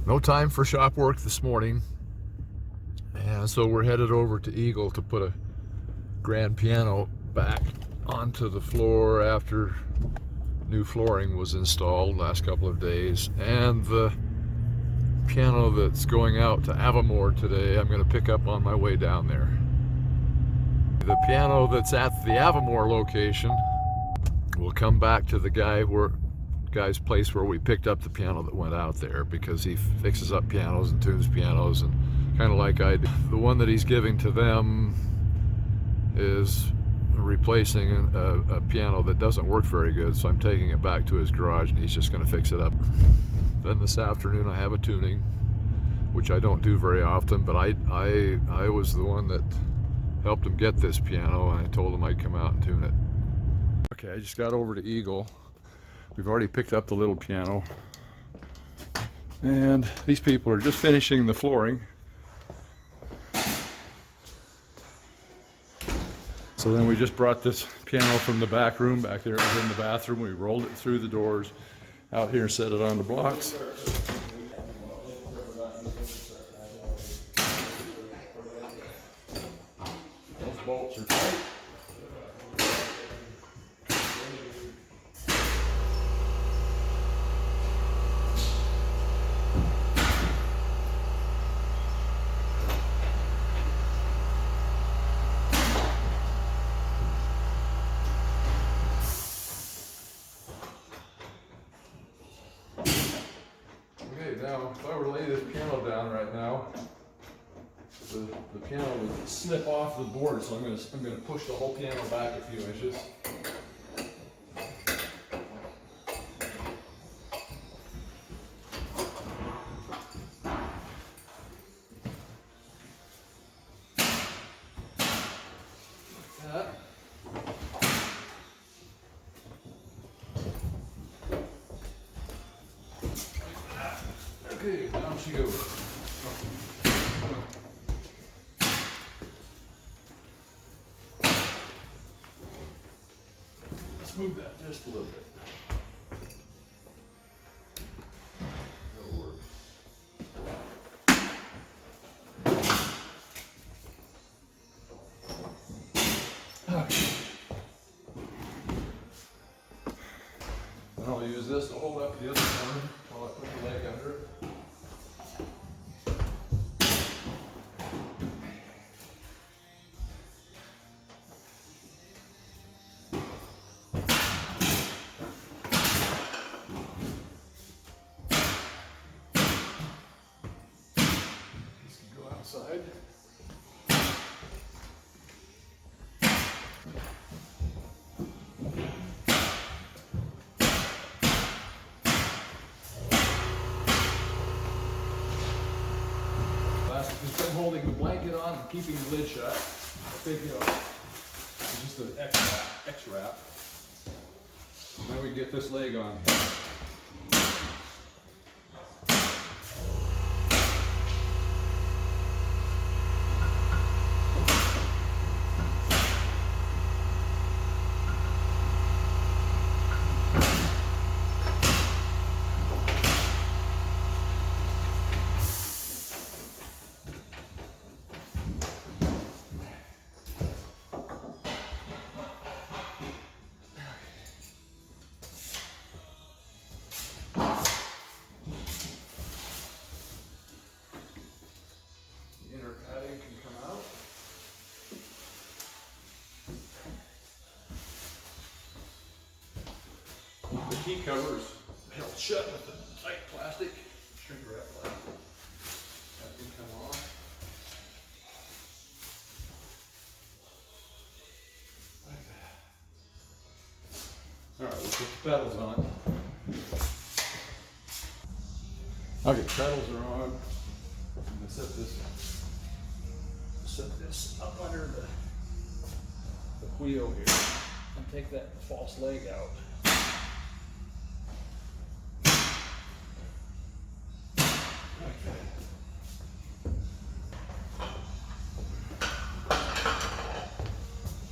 No time for shop work this morning, and so we're headed over to Eagle to put a grand piano back onto the floor after new flooring was installed last couple of days. And the piano that's going out to Avamore today, I'm going to pick up on my way down there. The piano that's at the Avamore location will come back to the guy's place where we picked up the piano that went out there, because he fixes up pianos and tunes pianos, and kind of like I do. The one that he's giving to them is replacing a piano that doesn't work very good, so I'm taking it back to his garage and he's just going to fix it up. Then this afternoon I have a tuning, which I don't do very often, but I was the one that helped him get this piano, and I told him I'd come out and tune it. Okay, I just got over to Eagle. We've already picked up the little piano, and these people are just finishing the flooring. So then we just brought this piano from the back room back there. It was in the bathroom. We rolled it through the doors out here and set it on the blocks. Those bolts are tight. Now, if I were to lay this piano down right now, the piano would slip off the board, so I'm going to push the whole piano back a few inches. Like that. Okay, down she goes. Let's move that just a little bit. That'll work. Okay. And I'll use this to hold up the other one while I put the leg under it. Side. Just been holding the blanket on and keeping the lid shut. I'll take it off. It's just an X wrap. Then we get this leg on. The key cover is held shut with the tight plastic, shrink wrap plastic. That can come off. Like that. Alright, we'll put the pedals on. Okay, pedals are on. I'm going to set this up under the wheel here and take that false leg out.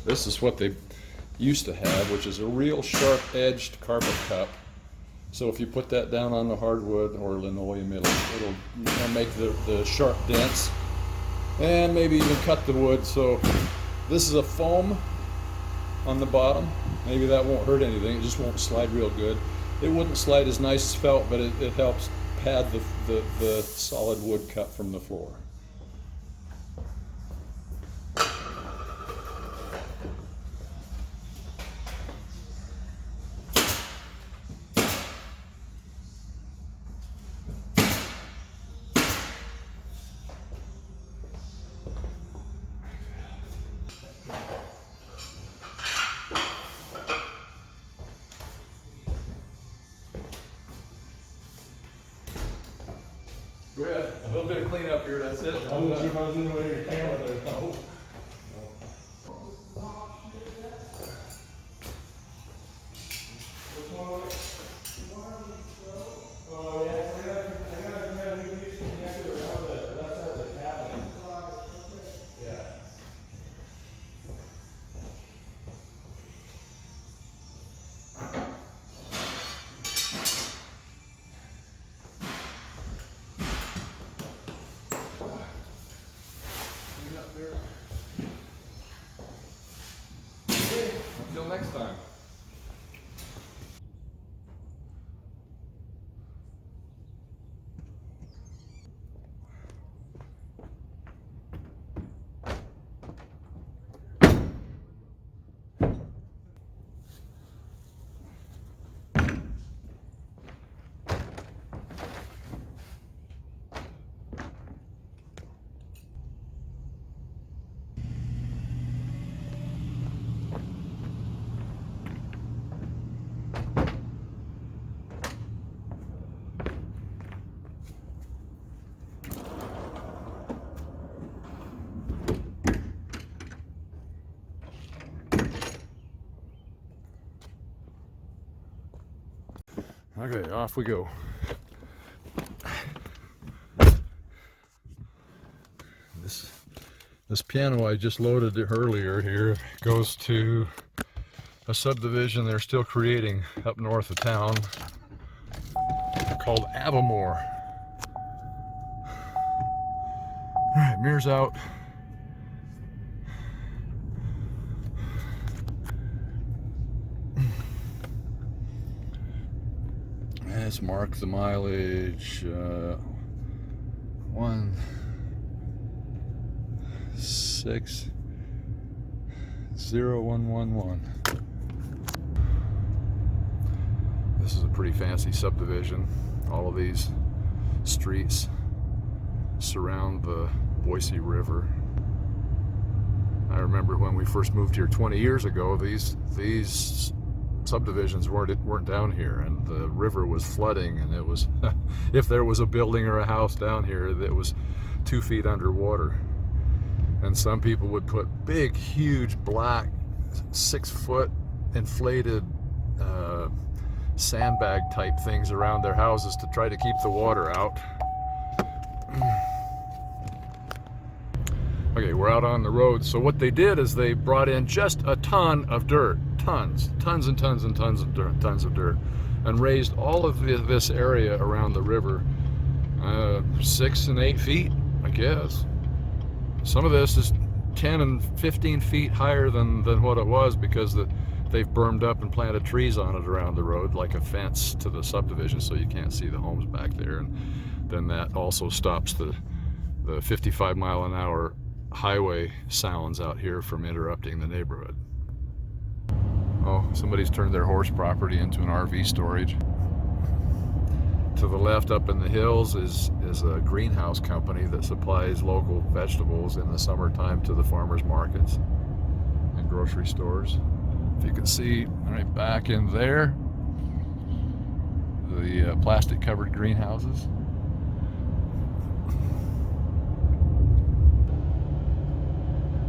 This is what they used to have, which is a real sharp-edged carpet cup. So if you put that down on the hardwood or linoleum, it'll make the sharp dents and maybe even cut the wood. So this is a foam on the bottom. Maybe that won't hurt anything. It just won't slide real good. It wouldn't slide as nice as felt, but it helps pad the solid wood cut from the floor. Go ahead. A little bit of cleanup here, that's it. I wasn't sure if I was in the way of your camera there. No. Until next time. Okay, off we go. This piano I just loaded earlier here goes to a subdivision they're still creating up north of town called Avamore. All right, mirrors out. Let's mark the mileage. 16011. This is a pretty fancy subdivision. All of these streets surround the Boise River. I remember when we first moved here 20 years ago, these subdivisions weren't down here, and the river was flooding, and it was if there was a building or a house down here that was 2 feet underwater. And some people would put big, huge, black, 6-foot inflated sandbag type things around their houses to try to keep the water out. Okay, we're out on the road. So what they did is they brought in just a ton of dirt, tons and tons of dirt, and raised all of this area around the river 6 and 8 feet, I guess. Some of this is 10 and 15 feet higher than what it was because they've bermed up and planted trees on it around the road like a fence to the subdivision, so you can't see the homes back there. And then that also stops the 55-mile-an-hour highway sounds out here from interrupting the neighborhood. Oh, somebody's turned their horse property into an RV storage. To the left up in the hills is a greenhouse company that supplies local vegetables in the summertime to the farmers markets and grocery stores. If you can see right back in there, the plastic covered greenhouses.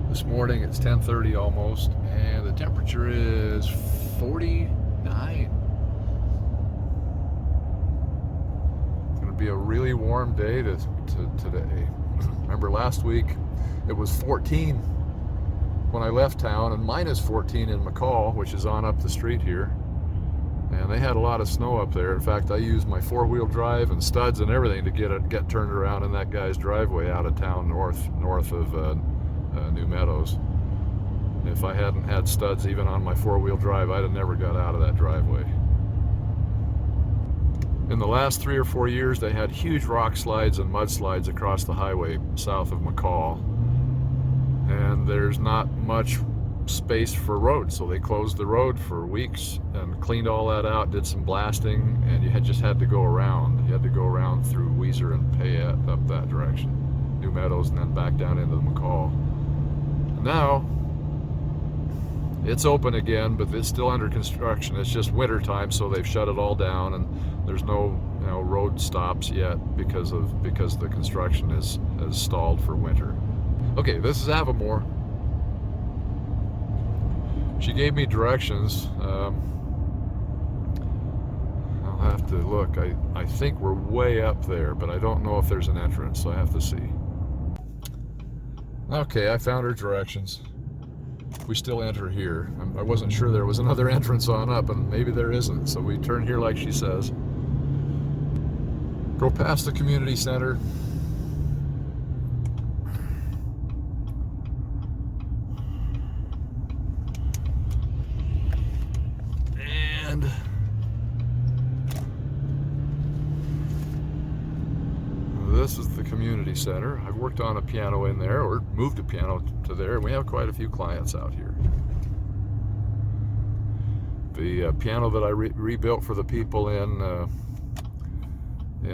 This morning it's 10:30 almost, and the temperature is 49. It's going to be a really warm day today. Remember last week it was 14 when I left town, and minus 14 in McCall, which is on up the street here. and they had a lot of snow up there. In fact, I used my four-wheel drive and studs and everything to get turned around in that guy's driveway out of town north of New Meadows. If I hadn't had studs even on my four-wheel drive, I'd have never got out of that driveway. In the last 3 or 4 years, they had huge rock slides and mudslides across the highway south of McCall, and there's not much space for roads, so they closed the road for weeks and cleaned all that out, did some blasting, and you just had to go around. You had to go around through Weiser and Payette up that direction, New Meadows, and then back down into the McCall. Now it's open again, but it's still under construction. It's just winter time, so they've shut it all down, and there's no road stops yet because the construction is stalled for winter. Okay, this is Avamore. She gave me directions. I'll have to look. I think we're way up there, but I don't know if there's an entrance, so I have to see. Okay, I found her directions. We still enter here. I wasn't sure there was another entrance on up, and maybe there isn't, so we turn here like she says. Go past the community center. And this is the community center. I've worked on a piano in there, or moved a piano to there, and we have quite a few clients out here. The piano that I rebuilt for the people in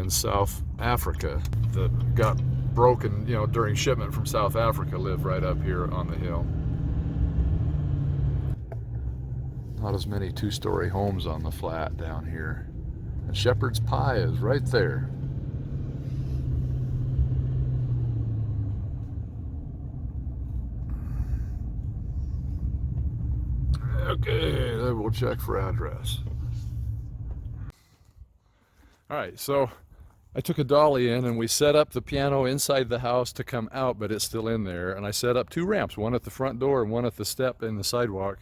South Africa that got broken, during shipment from South Africa, live right up here on the hill. Not as many two-story homes on the flat down here. And Shepherd's Pie is right there. Okay, then we'll check for address. All right, so I took a dolly in and we set up the piano inside the house to come out, but it's still in there. And I set up 2 ramps, one at the front door and one at the step in the sidewalk.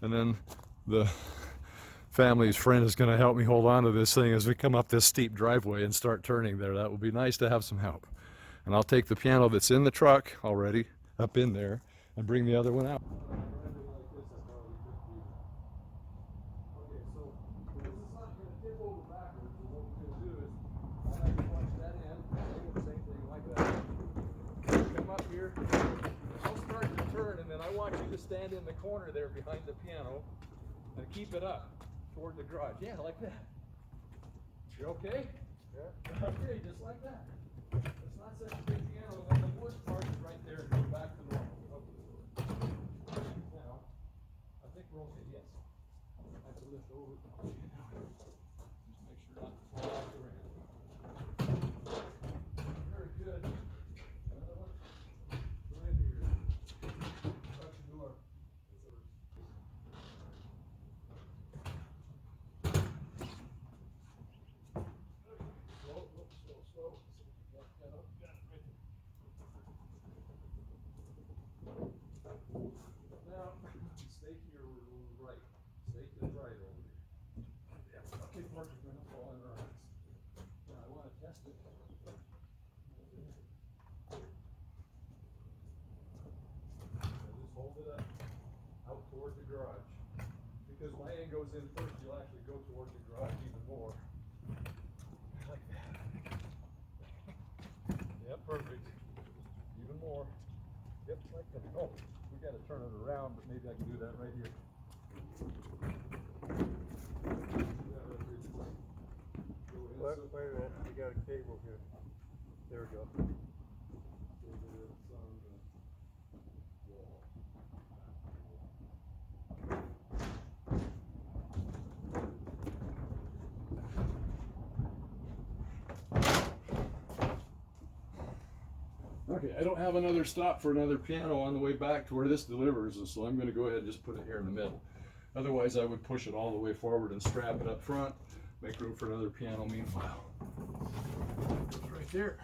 And then the family's friend is going to help me hold on to this thing as we come up this steep driveway and start turning there. That would be nice to have some help. And I'll take the piano that's in the truck already up in there and bring the other one out. Stand in the corner there behind the piano and keep it up toward the garage. Yeah, like that. You okay? Yeah. Okay, just like that. It's not such a big piano, and the wood part is right there and go back to normal. Okay. Now, I think we're okay. Yes. I have to lift over. Just make sure not to fall off the ramp. Very good. Another one. Right here. Touch the door. Now, stay to your right. Stay to the right over here. Yeah. Okay, Mark, you're going to fall in our eyes. Now, I want to test it. Just hold it up out toward the garage. Because my end goes in first, you'll actually go toward the garage even more. Like that. Yep, perfect. Even more. Yep, like that. Oh, we got to turn it around, but maybe I can do that right here. Wait a minute, we got a cable here. There we go. Okay, I don't have another stop for another piano on the way back to where this delivers, so I'm going to go ahead and just put it here in the middle. Otherwise, I would push it all the way forward and strap it up front, make room for another piano meanwhile. It's right there.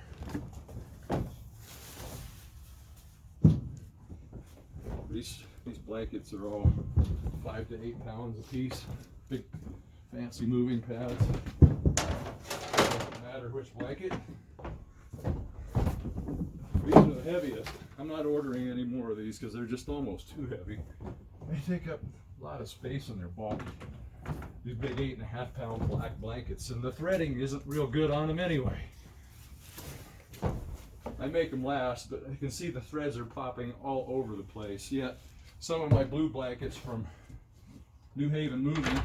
These blankets are all 5 to 8 pounds a piece. Big fancy moving pads. Doesn't matter which blanket. These are the heaviest. I'm not ordering any more of these because they're just almost too heavy. They take up a lot of space in their body. These big 8.5 pound black blankets, and the threading isn't real good on them anyway. I make them last, but you can see the threads are popping all over the place. Yet some of my blue blankets from New Haven Moving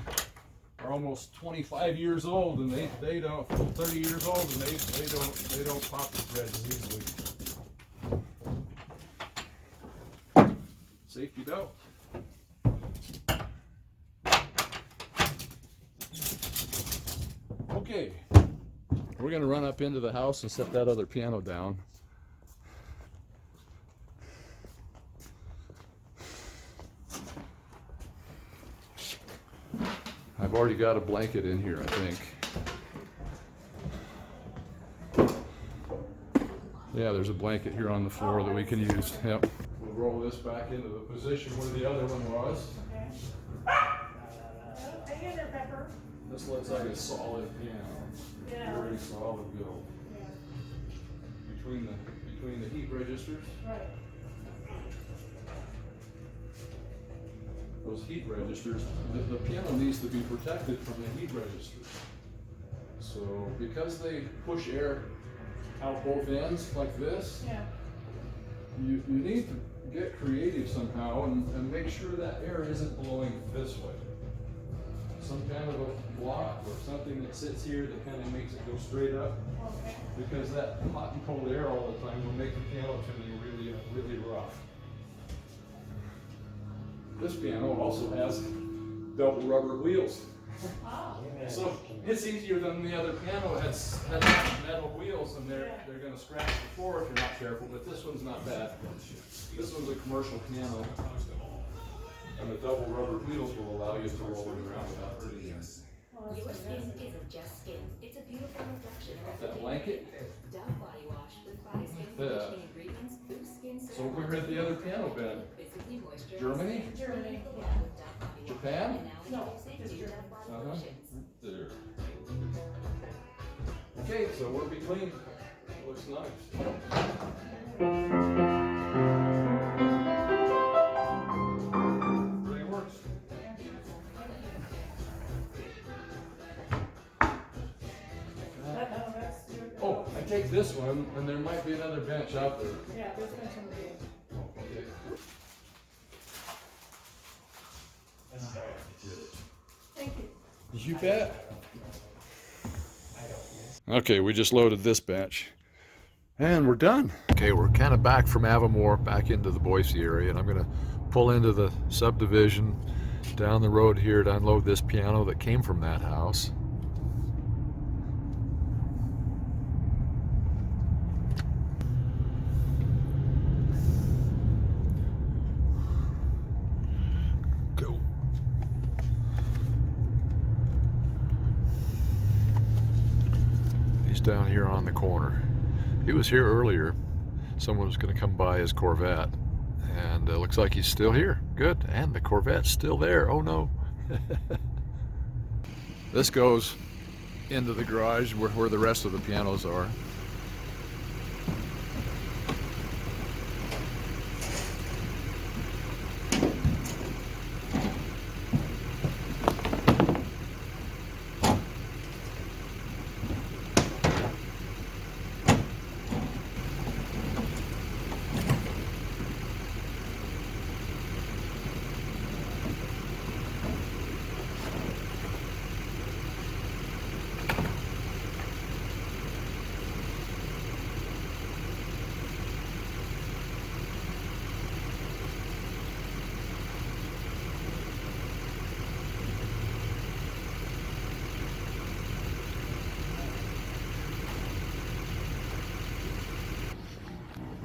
are almost 25 years old, and they don't 30 years old, and they don't pop the threads easily. Safety belt. Okay, we're going to run up into the house and set that other piano down. I've already got a blanket in here, I think. Yeah, there's a blanket here on the floor that we can use. Yep. We'll roll this back into the position where the other one was. Hang in there, Pepper. This looks like a solid piano. Yeah. Very solid build. Yeah. Between the heat registers. Right. Those heat registers, the piano needs to be protected from the heat registers. So because they push air out both ends like this, Yeah. you need to get creative somehow and make sure that air isn't blowing this way. Some kind of a block or something that sits here that kind of makes it go straight up. Okay. Because that hot and cold air all the time will make the piano tuning really, really rough. This piano also has double rubber wheels. Oh. So it's easier than the other piano has metal wheels, and they're going to scratch the floor if you're not careful, but this one's not bad. This one's a commercial piano, and the double rubber wheels will allow you to roll it around without hurting you. Your skin isn't just skin, it's a beautiful reflection of That blanket. Dove body wash with 5 skin Yeah. conditioning ingredients, boosts skin So we're at the other piano bed. physically moisturized. Germany? Germany. With Dove body wash. Japan? And now No, introducing just new Germany. Dove body Uh-huh. lotions. There. Okay, so we'll be clean. Looks nice. Really works. That's good. Oh, I take this one, and there might be another bench out there. Yeah, there's been some of these. Oh, okay. Thank you. You bet. Okay, we just loaded this bench. And we're done. Okay, we're kind of back from Avamore, back into the Boise area, and I'm gonna pull into the subdivision down the road here to unload this piano that came from that house. Go. He's down here on the corner. He was here earlier. Someone was going to come by his Corvette, and it looks like he's still here. Good, and the Corvette's still there. Oh no. This goes into the garage where the rest of the pianos are.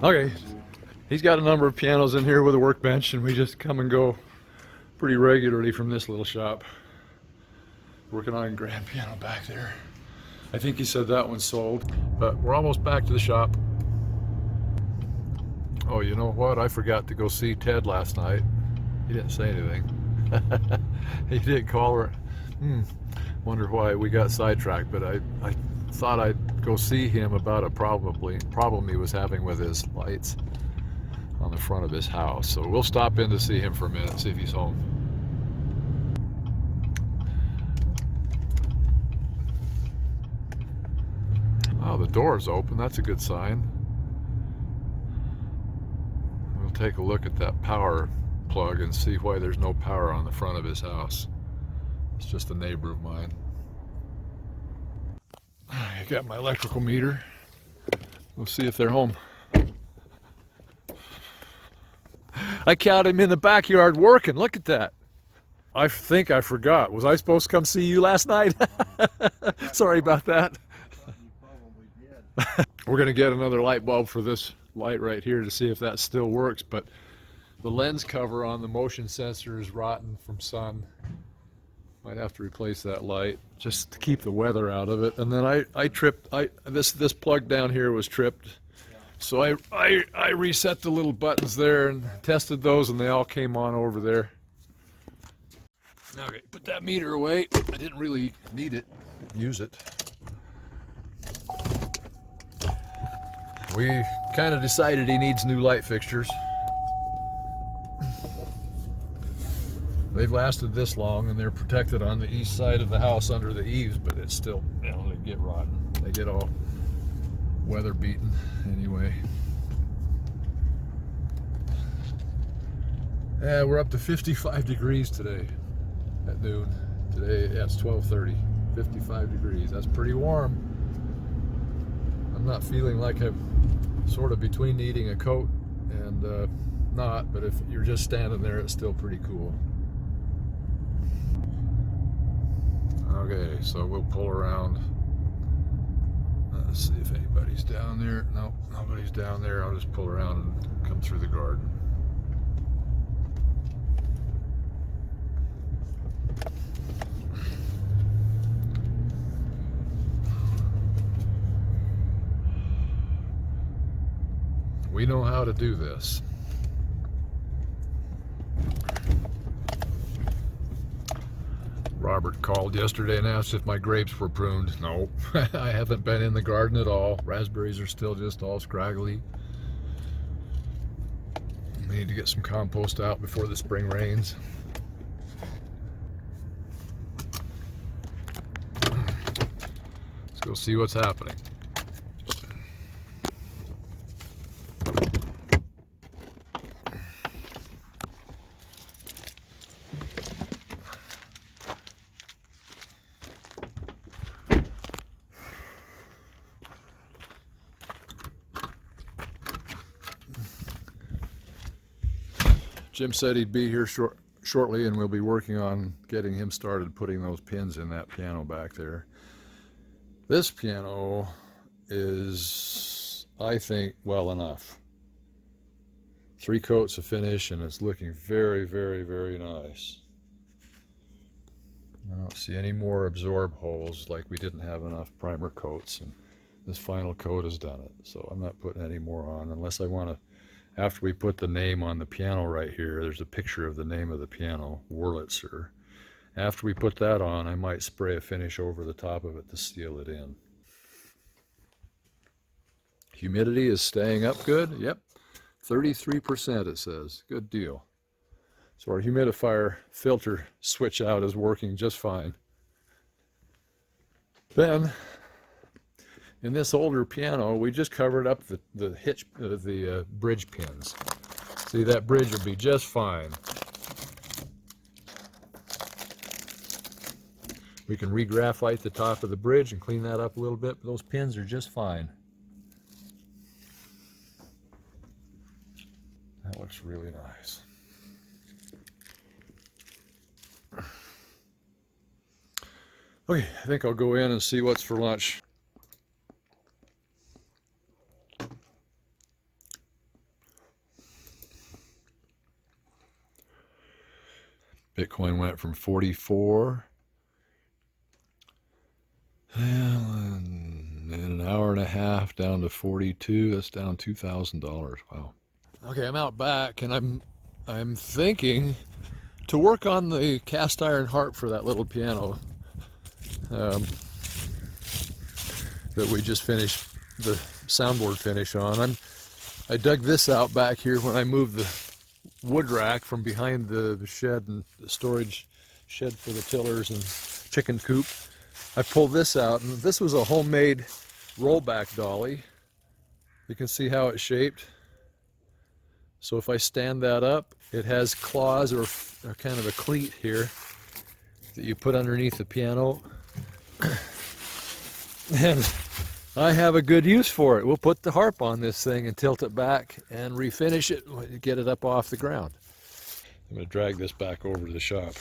Okay, he's got a number of pianos in here with a workbench, and we just come and go pretty regularly from this little shop. Working on a grand piano back there. I think he said that one's sold, but we're almost back to the shop. Oh, you know what? I forgot to go see Ted last night. He didn't say anything. He did call her. Wonder why we got sidetracked, but I thought I'd go see him about a problem he was having with his lights on the front of his house. So we'll stop in to see him for a minute, see if he's home. Oh, the door's open. That's a good sign. We'll take a look at that power plug and see why there's no power on the front of his house. It's just a neighbor of mine. I got my electrical meter. We'll see if they're home. I caught him in the backyard working. Look at that. I think I forgot. Was I supposed to come see you last night? Sorry about that. We're going to get another light bulb for this light right here to see if that still works, but the lens cover on the motion sensor is rotten from sun. Might have to replace that light just to keep the weather out of it. And then I tripped, this plug down here was tripped. So I reset the little buttons there and tested those, and they all came on over there. Okay, put that meter away. I didn't really need it, use it. We kind of decided he needs new light fixtures. They've lasted this long, and they're protected on the east side of the house under the eaves, but it's still, you know, they get rotten. They get all weather beaten anyway. Yeah, we're up to 55 degrees today at noon. Today, yeah, it's 12:30. 55 degrees. That's pretty warm. I'm not feeling like I'm sort of between needing a coat and not, but if you're just standing there, it's still pretty cool. Okay, so we'll pull around. Let's see if anybody's down there. Nope, nobody's down there. I'll just pull around and come through the garden. We know how to do this. Robert called yesterday and asked if my grapes were pruned. No, I haven't been in the garden at all. Raspberries are still just all scraggly. We need to get some compost out before the spring rains. Let's go see what's happening. Jim said he'd be here shortly, and we'll be working on getting him started putting those pins in that piano back there. This piano is, I think, well enough. 3 coats of finish, and it's looking very, very, very nice. I don't see any more absorb holes, like we didn't have enough primer coats, and this final coat has done it. So I'm not putting any more on unless I want to. After we put the name on the piano right here, there's a picture of the name of the piano, Wurlitzer. After we put that on, I might spray a finish over the top of it to seal it in. Humidity is staying up good. Yep, 33% it says. Good deal. So our humidifier filter switch out is working just fine. Then, in this older piano, we just covered up the hitch, the bridge pins. See, that bridge will be just fine. We can re-graphite the top of the bridge and clean that up a little bit, but those pins are just fine. That looks really nice. Okay, I think I'll go in and see what's for lunch. Bitcoin went from 44 and in an hour and a half down to 42. That's down $2,000. Wow. Okay, I'm out back, and I'm thinking to work on the cast iron harp for that little piano. that we just finished the soundboard finish on. I dug this out back here when I moved the wood rack from behind the shed and the storage shed for the tillers and chicken coop. I pulled this out, and this was a homemade rollback dolly. You can see how it's shaped. So if I stand that up, it has claws or kind of a cleat here that you put underneath the piano. And I have a good use for it. We'll put the harp on this thing and tilt it back and refinish it, get it up off the ground. I'm going to drag this back over to the shop.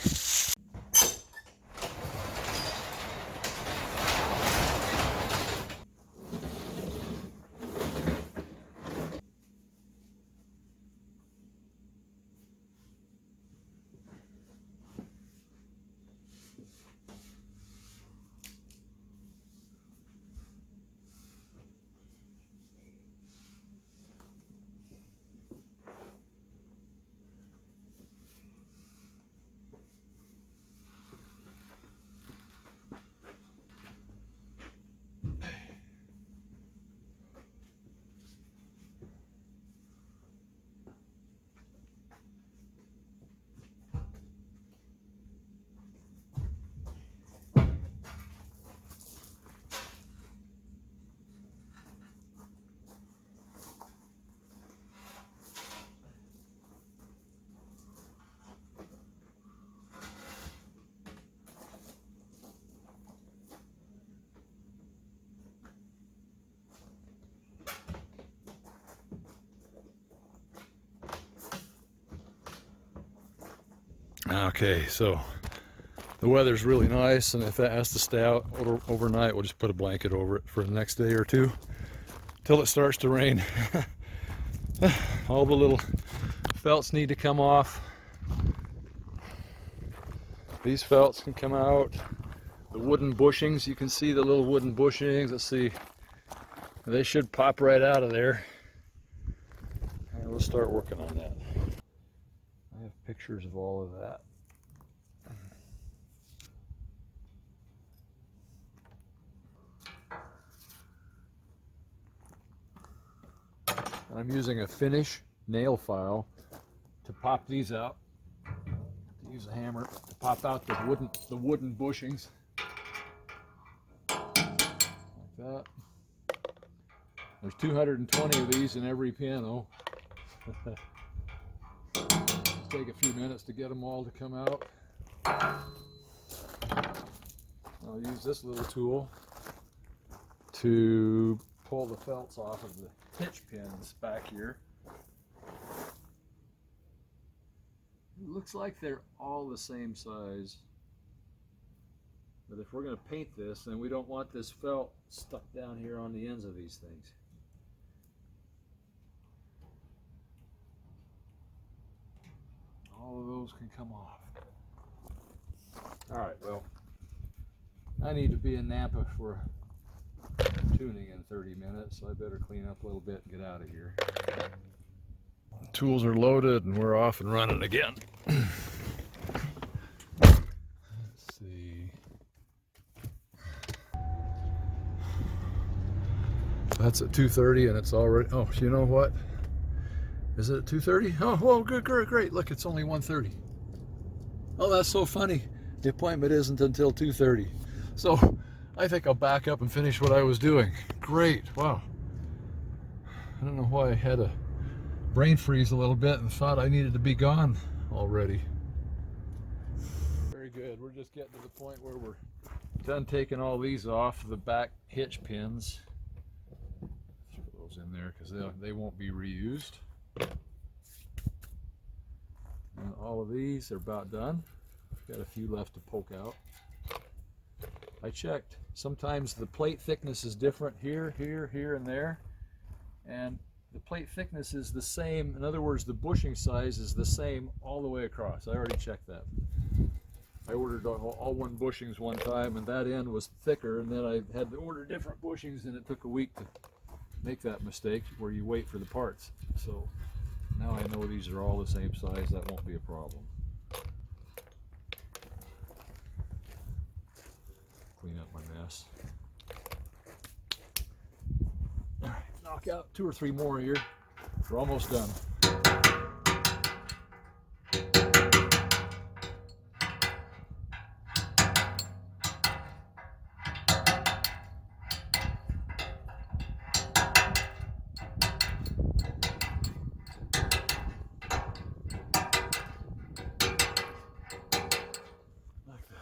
Okay, so the weather's really nice, and if that has to stay out overnight, we'll just put a blanket over it for the next day or two till it starts to rain. All the little felts need to come off. These felts can come out. The wooden bushings, you can see the little wooden bushings. Let's see, they should pop right out of there. And we'll start working on that. I have pictures of all of that. I'm using a finish nail file to pop these out. To use a hammer to pop out the wooden bushings. Like that. There's 220 of these in every piano. Take a few minutes to get them all to come out. I'll use this little tool to pull the felts off of the hitch pins back here. It looks like they're all the same size, but if we're going to paint this, then we don't want this felt stuck down here on the ends of these things. All of those can come off. Alright, well, I need to be in Nampa for tuning in 30 minutes, so I better clean up a little bit and get out of here. Tools are loaded and we're off and running again. Let's see. That's at 2:30 and it's already, oh, you know what? Is it 2:30? Oh, well, good, great. Look, it's only 1:30. Oh, that's so funny. The appointment isn't until 2:30. So I think I'll back up and finish what I was doing. Great, wow. I don't know why I had a brain freeze a little bit and thought I needed to be gone already. Very good, we're just getting to the point where we're done taking all these off the back hitch pins. Throw those in there because they won't be reused. And all of these are about done. Got a few left to poke out. I checked. Sometimes the plate thickness is different here, and there. And the plate thickness is the same. In other words, the bushing size is the same all the way across. I already checked that. I ordered all one bushings one time, and that end was thicker, and then I had to order different bushings, and it took a week to make that mistake where you wait for the parts. So now I know these are all the same size. That won't be a problem. clean up my mess. All right, knock out 2 or 3 more here. We're almost done. Like that.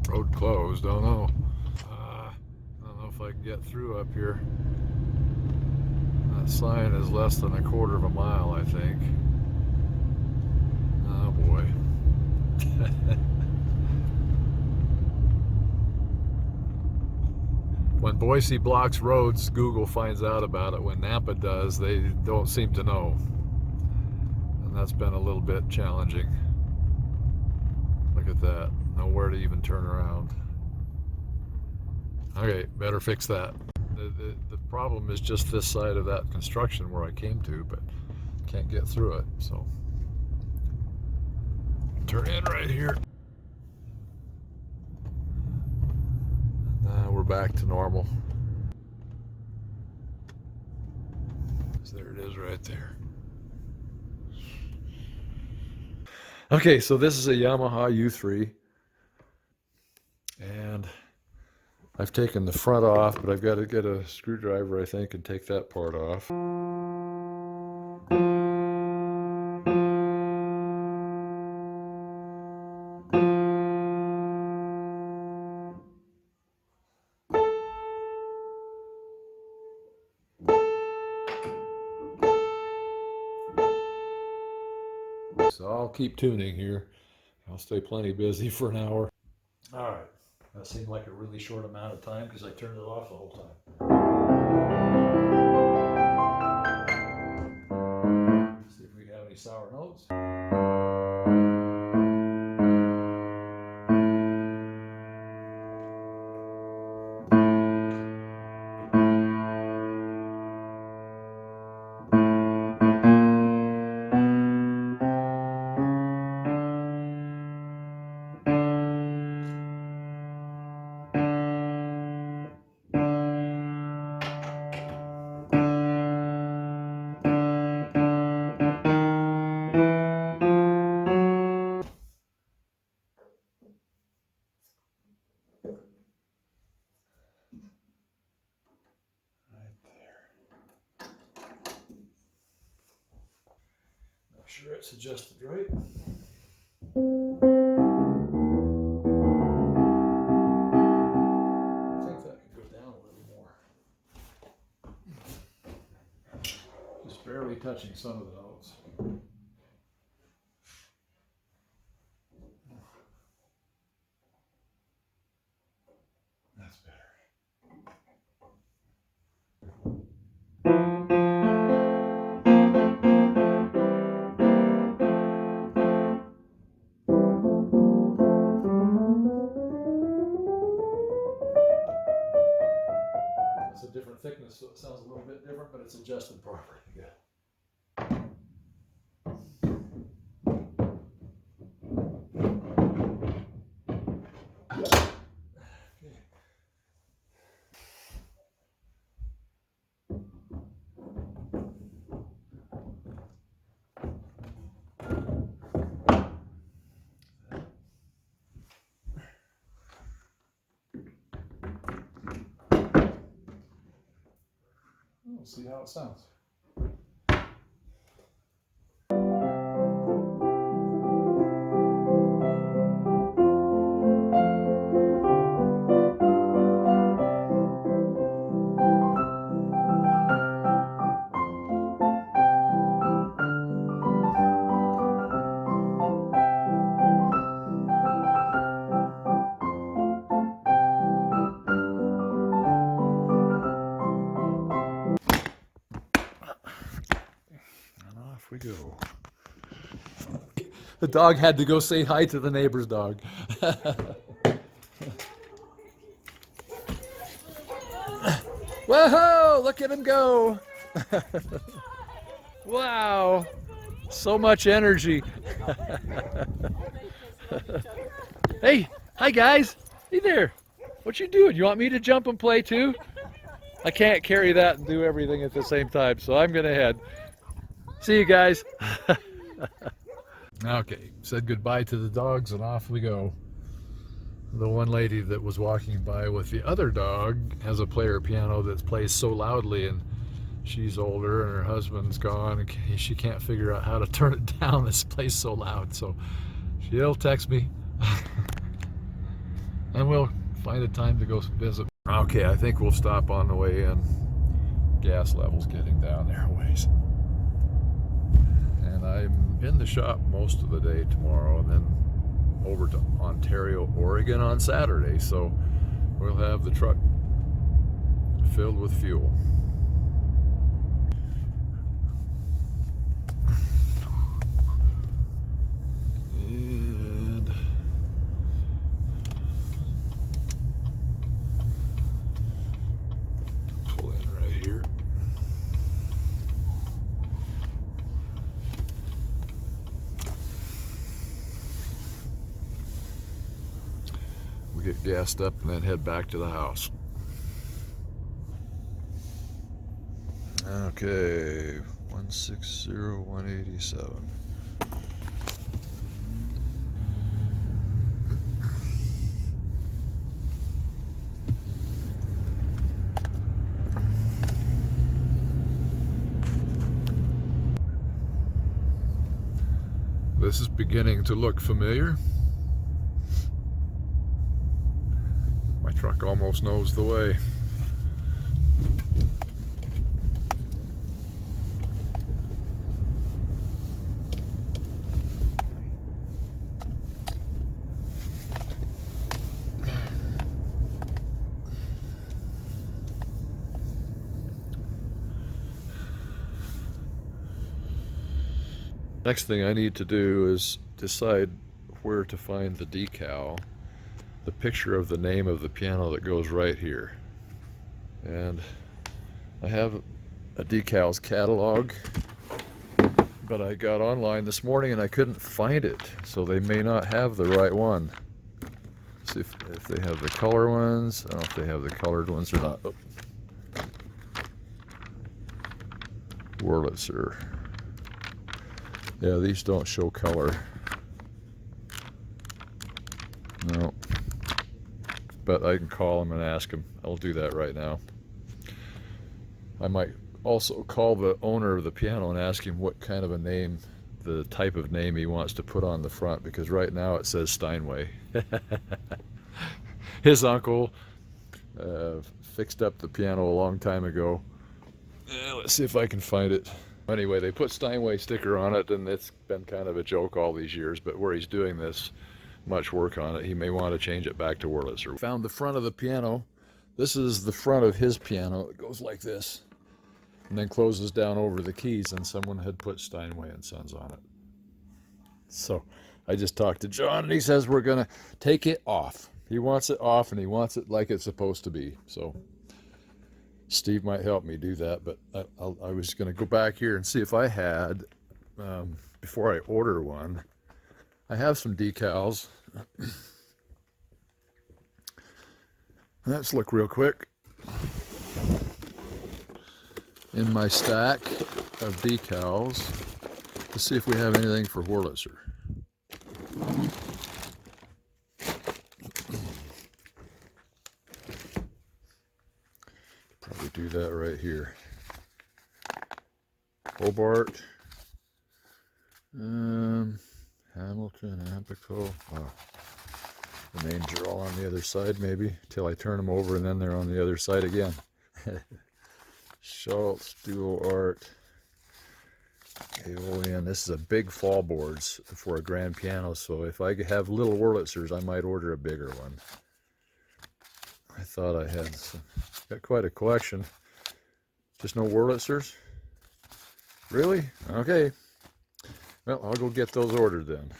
Road closed, don't know. I don't know if I can get through up here. That sign is less than 1/4 of a mile, I think. Oh boy. When Boise blocks roads, Google finds out about it. When Napa does, they don't seem to know. And that's been a little bit challenging. Look at that. Nowhere to even turn around. Okay, better fix that. The problem is just this side of that construction where I came to, but can't get through it, so. Turn in right here. We're back to normal. So there it is right there. Okay, so this is a Yamaha U3. And I've taken the front off, but I've got to get a screwdriver, I think, and take that part off. So I'll keep tuning here. I'll stay plenty busy for an hour. All right. That seemed like a really short amount of time because I turned it off the whole time. See if we have any sour notes. Make sure it's adjusted right. I think that could go down a little more. Just barely touching some of the notes. That's better. It's a different thickness, so it sounds a little bit different, but it's adjusted properly. Good. We'll see how it sounds. We go. The dog had to go say hi to the neighbor's dog. Whoa! Look at him go! Wow! So much energy. Hey, hi guys. Hey there. What you doing? You want me to jump and play too? I can't carry that and do everything at the same time, so I'm gonna head. See you guys. Okay, said goodbye to the dogs and off we go. The one lady that was walking by with the other dog has a player piano that plays so loudly, and she's older and her husband's gone and she can't figure out how to turn it down. This plays so loud, so she'll text me and we'll find a time to go visit. Okay, I think we'll stop on the way in. Gas level's getting down there a ways. And I'm in the shop most of the day tomorrow, and then over to Ontario, Oregon on Saturday, so we'll have the truck filled with fuel. And pull in right here. We get gassed up and then head back to the house. Okay, 160,187. This is beginning to look familiar. My truck almost knows the way. Next thing I need to do is decide where to find the decal, the picture of the name of the piano that goes right here. And I have a decals catalog, but I got online this morning and I couldn't find it, so they may not have the right one. See if they have the color ones. I don't know if they have the colored ones or not. Oh. Wurlitzer. Yeah, these don't show color. No. But I can call them and ask them. I'll do that right now. I might also call the owner of the piano and ask him what kind of a name, the type of name he wants to put on the front, because right now it says Steinway. His uncle fixed up the piano a long time ago. Let's see if I can find it. Anyway, they put Steinway sticker on it, and it's been kind of a joke all these years, but where he's doing this much work on it, he may want to change it back to Wurlitzer. Found the front of the piano. This is the front of his piano. It goes like this and then closes down over the keys, and someone had put Steinway and Sons on it. So I just talked to John, and he says we're gonna take it off. He wants it off, and he wants it like it's supposed to be. So Steve might help me do that, but I was going to go back here and see if I had, before I order one, I have some decals. Let's look real quick in my stack of decals to see if we have anything for Wurlitzer. Probably do that right here. Hobart, Hamilton, Apico. Wow. The names are all on the other side, maybe, till I turn them over and then they're on the other side again. Schultz, Dual Art, Aeolian. This is a big fall boards for a grand piano, so if I have little Wurlitzers, I might order a bigger one. I thought I had some. Got quite a collection. Just no Wurlitzers? Really? Okay. Well, I'll go get those ordered then.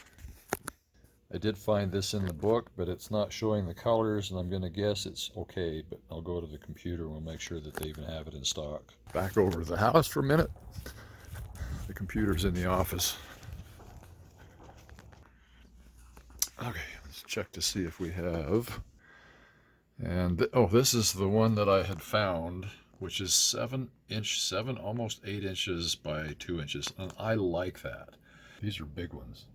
I did find this in the book, but it's not showing the colors, and I'm going to guess it's okay, but I'll go to the computer and we'll make sure that they even have it in stock. Back over to the house for a minute. The computer's in the office. Okay, let's check to see if we have. And oh, this is the one that I had found, which is 7, almost 8 inches by 2 inches, and I like that. These are big ones.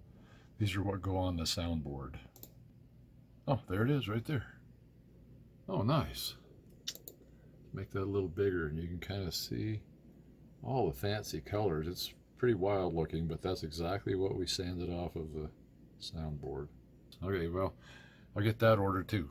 These are what go on the soundboard. Oh, there it is right there. Oh, nice. Make that a little bigger and you can kind of see all the fancy colors. It's pretty wild looking, but that's exactly what we sanded off of the soundboard. Okay, well, I'll get that ordered too.